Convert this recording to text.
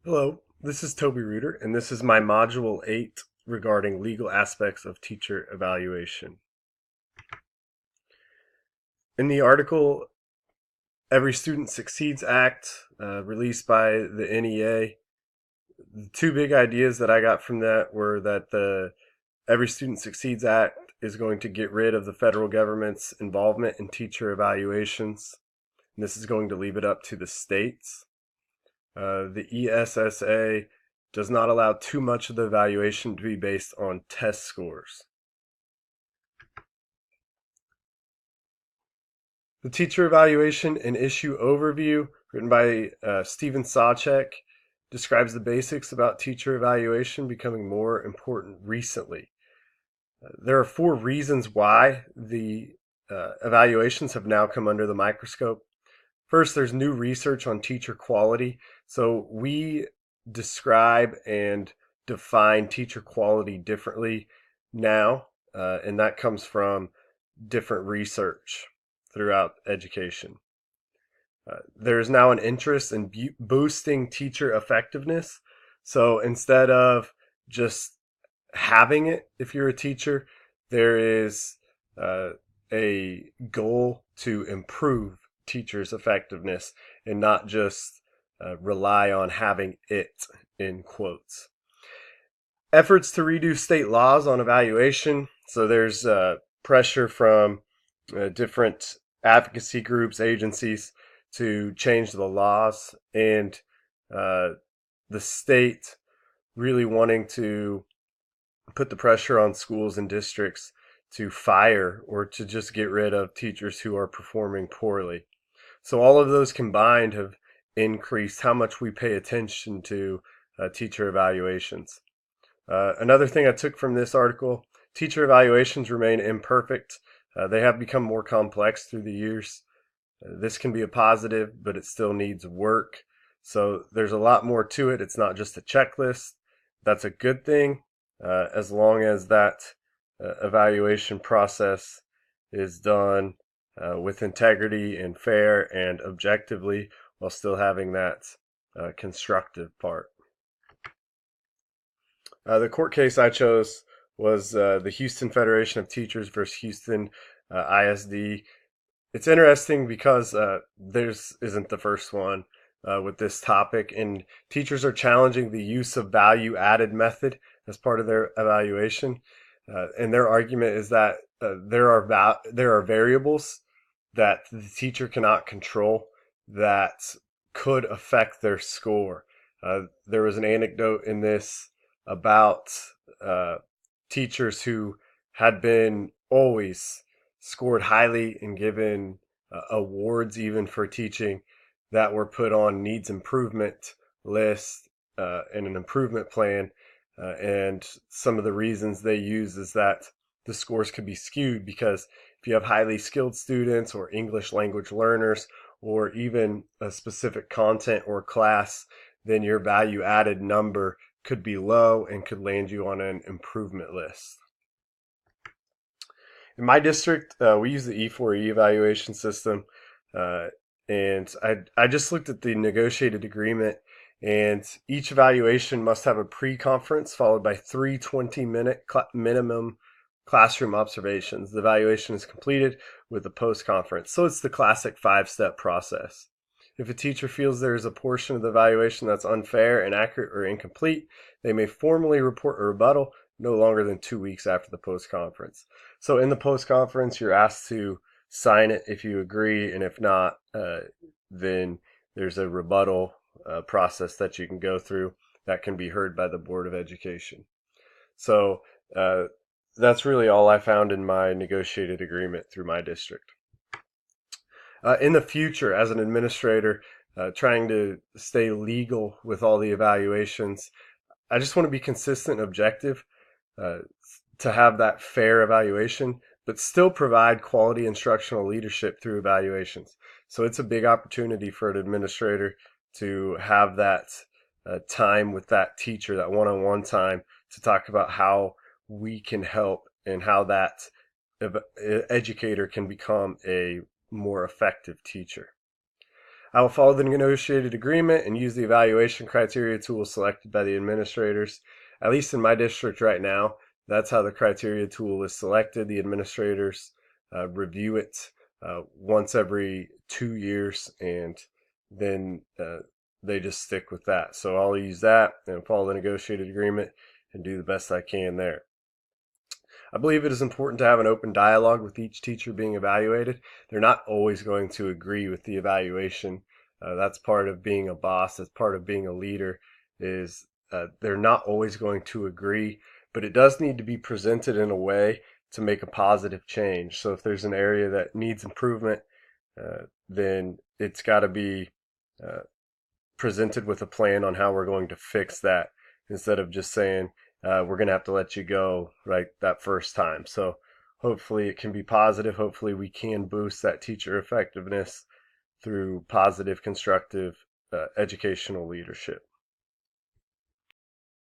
Hello, this is Toby Reuter, and this is my Module 8 regarding legal aspects of teacher evaluation. In the article, Every Student Succeeds Act, released by the NEA, the two big ideas that I got from that were that the Every Student Succeeds Act is going to get rid of the federal government's involvement in teacher evaluations, and this is going to leave it up to the states. The ESSA does not allow too much of the evaluation to be based on test scores. The Teacher Evaluation and Issue Overview, written by Stephen Sawchek, describes the basics about teacher evaluation becoming more important recently. There are 4 reasons why the evaluations have now come under the microscope. First, there's new research on teacher quality. So we describe and define teacher quality differently now, and that comes from different research throughout education. There's now an interest in boosting teacher effectiveness. So instead of just having it, if you're a teacher, there is a goal to improve teachers' effectiveness and not just rely on having it in quotes. Efforts to redo state laws on evaluation. So there's pressure from different advocacy groups, agencies to change the laws, and the state really wanting to put the pressure on schools and districts to fire or to just get rid of teachers who are performing poorly. So all of those combined have increased how much we pay attention to teacher evaluations. Another thing I took from this article, teacher evaluations remain imperfect. They have become more complex through the years. This can be a positive, but it still needs work. So there's a lot more to it. It's not just a checklist. That's a good thing, as long as that evaluation process is done with integrity and fair and objectively, while still having that constructive part. The court case I chose was the Houston Federation of Teachers versus Houston ISD. It's interesting because theirs isn't the first one with this topic, and teachers are challenging the use of value-added method as part of their evaluation. And their argument is that there are variables that the teacher cannot control that could affect their score. There was an anecdote in this about teachers who had been always scored highly and given awards even for teaching that were put on needs improvement list and an improvement plan. And some of the reasons they use is that the scores could be skewed because if you have highly skilled students or English language learners or even a specific content or class, then your value added number could be low and could land you on an improvement list. In my district, we use the E4E evaluation system, and I just looked at the negotiated agreement, and each evaluation must have a pre-conference followed by 3 20-minute minimum classroom observations. The evaluation is completed with a post-conference. So it's the classic 5-step process. If a teacher feels there is a portion of the evaluation that's unfair, inaccurate, or incomplete, they may formally report a rebuttal no longer than 2 weeks after the post-conference. So in the post-conference, you're asked to sign it if you agree, and if not, then there's a rebuttal process that you can go through that can be heard by the Board of Education. So that's really all I found in my negotiated agreement through my district. In the future, as an administrator, trying to stay legal with all the evaluations, I just want to be consistent and objective to have that fair evaluation, but still provide quality instructional leadership through evaluations. So it's a big opportunity for an administrator to have that time with that teacher, that one-on-one time, to talk about how we can help and how that educator can become a more effective teacher. I will follow the negotiated agreement and use the evaluation criteria tool selected by the administrators. At least in my district right now, that's how the criteria tool is selected. The administrators review it once every 2 years, and then they just stick with that. So I'll use that and follow the negotiated agreement and do the best I can there. I believe it is important to have an open dialogue with each teacher being evaluated. They're not always going to agree with the evaluation. That's part of being a boss. That's part of being a leader. Is they're not always going to agree, but it does need to be presented in a way to make a positive change. So if there's an area that needs improvement, then it's got to be uh, presented with a plan on how we're going to fix that, instead of just saying we're going to have to let you go right that first time. So hopefully it can be positive. Hopefully we can boost that teacher effectiveness through positive, constructive educational leadership.